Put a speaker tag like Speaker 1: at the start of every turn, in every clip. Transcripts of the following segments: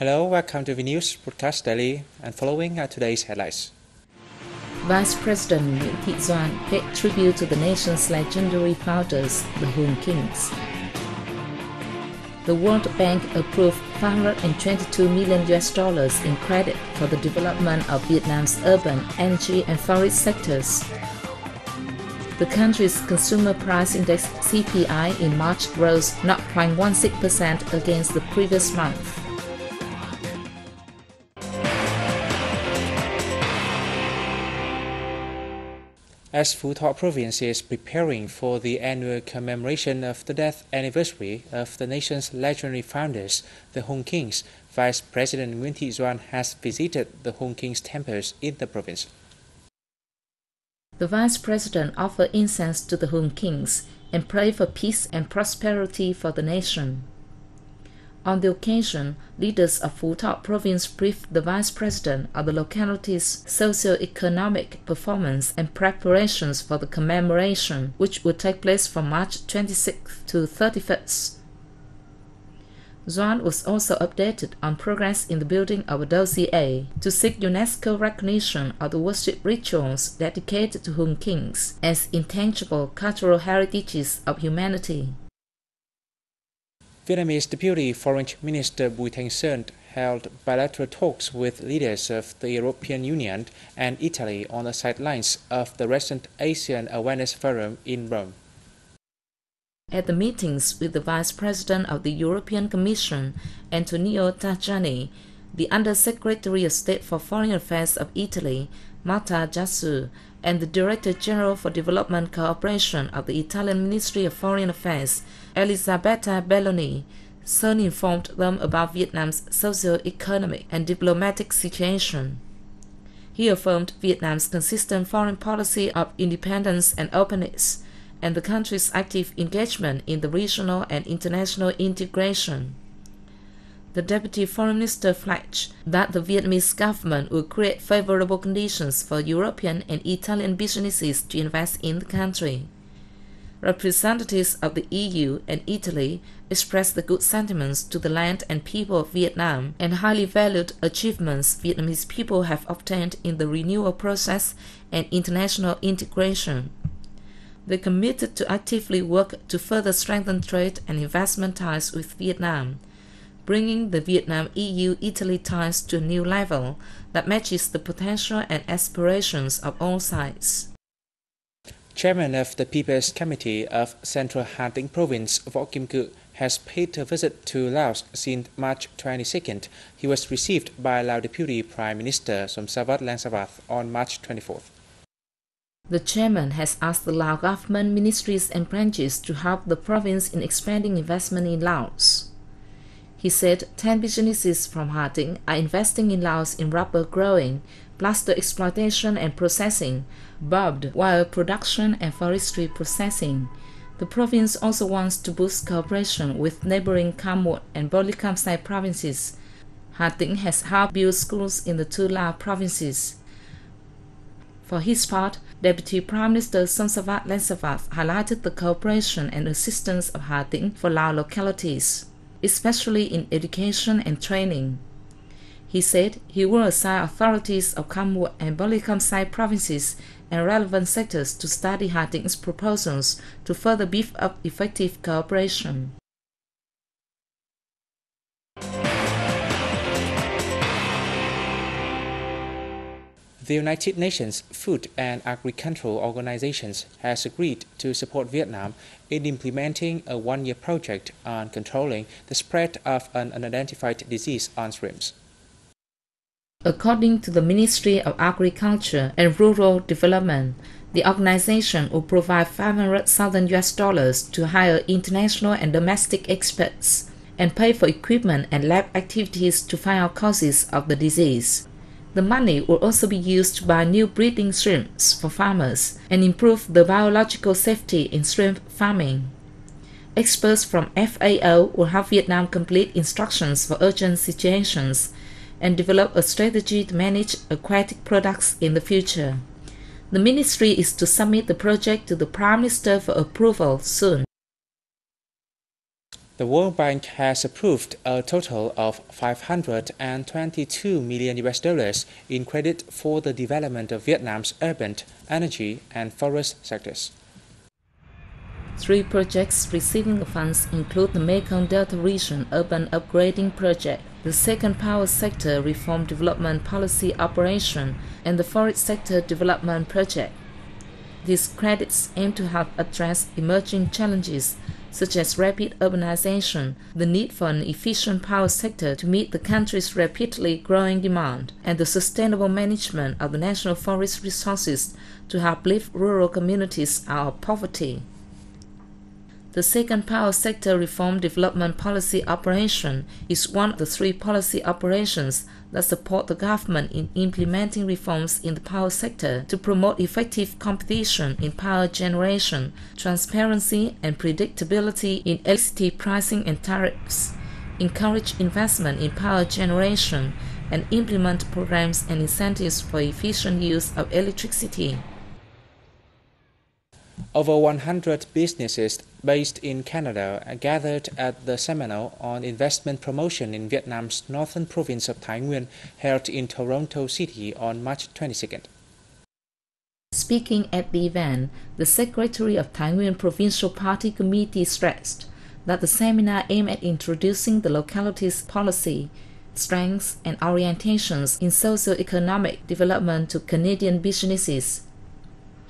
Speaker 1: Hello, welcome to the News Broadcast Daily, and following are today's headlines.
Speaker 2: Vice President THÅNG paid tribute to the nation's legendary founders, the HÍNH. The World Bank approved $522 million in credit for the development of Vietnam's urban, energy and forest sectors. The country's consumer price index CPI in March rose 0.16% against the previous month.
Speaker 1: As Phu Thọ province is preparing for the annual commemoration of the death anniversary of the nation's legendary founders, the Hung Kings, Vice President Nguyễn Thị Doan has visited the Hung Kings temples in the province.
Speaker 2: The Vice President offered incense to the Hung Kings and prayed for peace and prosperity for the nation. On the occasion, leaders of Phu Thọ province briefed the Vice President of the locality's socio-economic performance and preparations for the commemoration, which would take place from March 26th to 31st. Doan was also updated on progress in the building of a dossier to seek UNESCO recognition of the worship rituals dedicated to Hung Kings as intangible cultural heritages of humanity.
Speaker 1: Vietnamese Deputy Foreign Minister Bùi Thanh Sơn held bilateral talks with leaders of the European Union and Italy on the sidelines of the recent Asian Awareness Forum in Rome.
Speaker 2: At the meetings with the Vice President of the European Commission, Antonio Tajani, the Under-Secretary of State for Foreign Affairs of Italy, Marta Giassu, and the Director General for Development Cooperation of the Italian Ministry of Foreign Affairs, Elisabetta Belloni, Sơn informed them about Vietnam's socio-economic and diplomatic situation. He affirmed Vietnam's consistent foreign policy of independence and openness, and the country's active engagement in the regional and international integration. The Deputy Foreign Minister pledged that the Vietnamese government will create favorable conditions for European and Italian businesses to invest in the country. Representatives of the EU and Italy expressed the good sentiments to the land and people of Vietnam and highly valued achievements Vietnamese people have obtained in the renewal process and international integration. They committed to actively work to further strengthen trade and investment ties with Vietnam, bringing the Vietnam-EU-Italy ties to a new level that matches the potential and aspirations of all sides.
Speaker 1: Chairman of the People's Committee of Central Hà Tĩnh Province, Võ Kim Cự, has paid a visit to Laos since March 22nd. He was received by Lao Deputy Prime Minister Somsavat Langsavat on March 24th.
Speaker 2: The chairman has asked the Lao government ministries and branches to help the province in expanding investment in Laos. He said 10 businesses from Hà Tĩnh are investing in Laos in rubber growing, plaster exploitation and processing, barbed wire production and forestry processing. The province also wants to boost cooperation with neighboring Kham Muộn and Bô Ly Kham Sai provinces. Hà Tĩnh has helped build schools in the two Lao provinces. For his part, Deputy Prime Minister Somsavat Langsavat highlighted the cooperation and assistance of Hà Tĩnh for Lao localities, especially in education and training. He said he will assign authorities of Kham Muộn and Bô Ly Kham Sai provinces and relevant sectors to study Hà Tĩnh proposals to further beef up effective cooperation.
Speaker 1: The United Nations Food and Agricultural Organizations has agreed to support Vietnam in implementing a one-year project on controlling the spread of an unidentified disease on shrimps.
Speaker 2: According to the Ministry of Agriculture and Rural Development, the organization will provide $500,000 to hire international and domestic experts and pay for equipment and lab activities to find out causes of the disease. The money will also be used to buy new breeding shrimps for farmers and improve the biological safety in shrimp farming. Experts from FAO will help Vietnam complete instructions for urgent situations and develop a strategy to manage aquatic products in the future. The ministry is to submit the project to the Prime Minister for approval soon.
Speaker 1: The World Bank has approved a total of $522 million in credit for the development of Vietnam's urban, energy, and forest sectors.
Speaker 2: 3 projects receiving the funds include the Mekong Delta Region Urban Upgrading Project, the Second Power Sector Reform Development Policy Operation, and the Forest Sector Development Project. These credits aim to help address emerging challenges such as rapid urbanization, the need for an efficient power sector to meet the country's rapidly growing demand, and the sustainable management of the national forest resources to help lift rural communities out of poverty. The Second Power Sector Reform Development Policy Operation is one of the 3 policy operations that support the government in implementing reforms in the power sector to promote effective competition in power generation, transparency and predictability in electricity pricing and tariffs, encourage investment in power generation, and implement programs and incentives for efficient use of electricity.
Speaker 1: Over 100 businesses based in Canada gathered at the seminar on investment promotion in Vietnam's northern province of Thái Nguyên, held in Toronto City on March 22nd.
Speaker 2: Speaking at the event, the Secretary of Thái Nguyên Provincial Party Committee stressed that the seminar aimed at introducing the locality's policy, strengths and orientations in socio-economic development to Canadian businesses.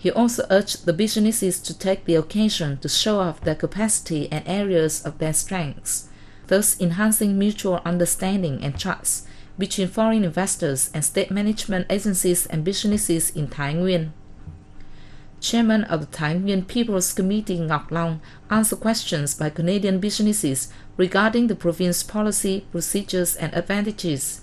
Speaker 2: He also urged the businesses to take the occasion to show off their capacity and areas of their strengths, thus enhancing mutual understanding and trust between foreign investors and state management agencies and businesses in Thái Nguyên. Chairman of the Thái Nguyên People's Committee Ngọc Long answered questions by Canadian businesses regarding the province's policy, procedures and advantages.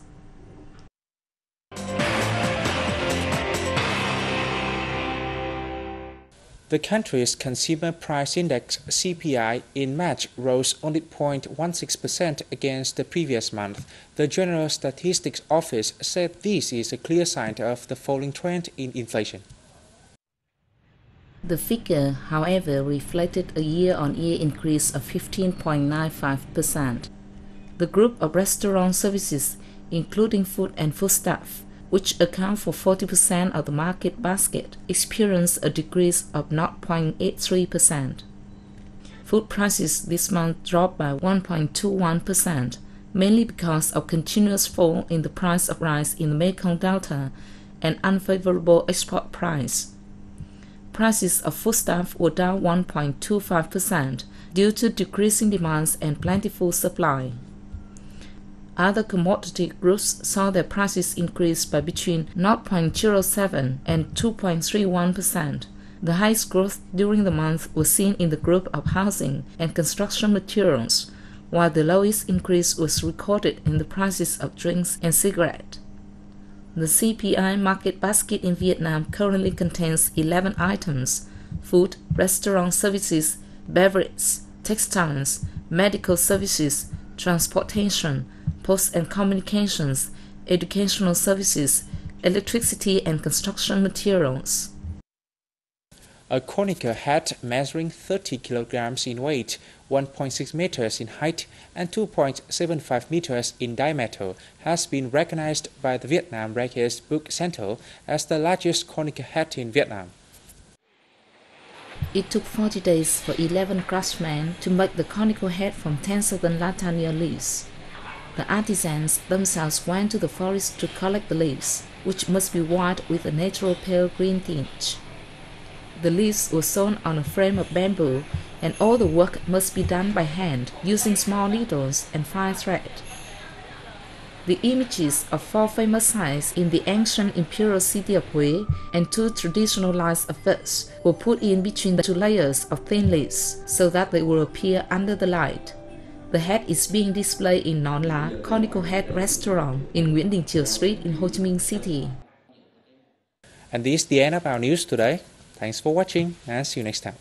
Speaker 1: The country's Consumer Price Index (CPI) in March rose only 0.16% against the previous month. The General Statistics Office said this is a clear sign of the falling trend in inflation.
Speaker 2: The figure, however, reflected a year-on-year increase of 15.95%. The group of restaurant services, including food and foodstuff, which account for 40% of the market basket, experienced a decrease of 0.83%. Food prices this month dropped by 1.21%, mainly because of continuous fall in the price of rice in the Mekong Delta and unfavorable export price. Prices of foodstuff were down 1.25% due to decreasing demands and plentiful supply. Other commodity groups saw their prices increase by between 0.07% and 2.31%. The highest growth during the month was seen in the group of housing and construction materials, while the lowest increase was recorded in the prices of drinks and cigarettes. The CPI market basket in Vietnam currently contains 11 items: food, restaurant services, beverages, textiles, medical services, transportation, post and communications, educational services, electricity and construction materials.
Speaker 1: A conical hat measuring 30 kilograms in weight, 1.6 meters in height, and 2.75 meters in diameter has been recognized by the Vietnam Records Book Center as the largest conical hat in Vietnam.
Speaker 2: It took 40 days for 11 craftsmen to make the conical hat from 10,000 latania leaves. The artisans themselves went to the forest to collect the leaves, which must be white with a natural pale green tinge. The leaves were sewn on a frame of bamboo, and all the work must be done by hand, using small needles and fine thread. The images of 4 famous sites in the ancient imperial city of Huế and 2 traditional lines of verse were put in between the 2 layers of thin leaves so that they will appear under the light. The hat is being displayed in Non La Conical Hat Restaurant in Nguyễn Đình Chiểu Street in Ho Chi Minh City.
Speaker 1: And this is the end of our news today. Thanks for watching and see you next time.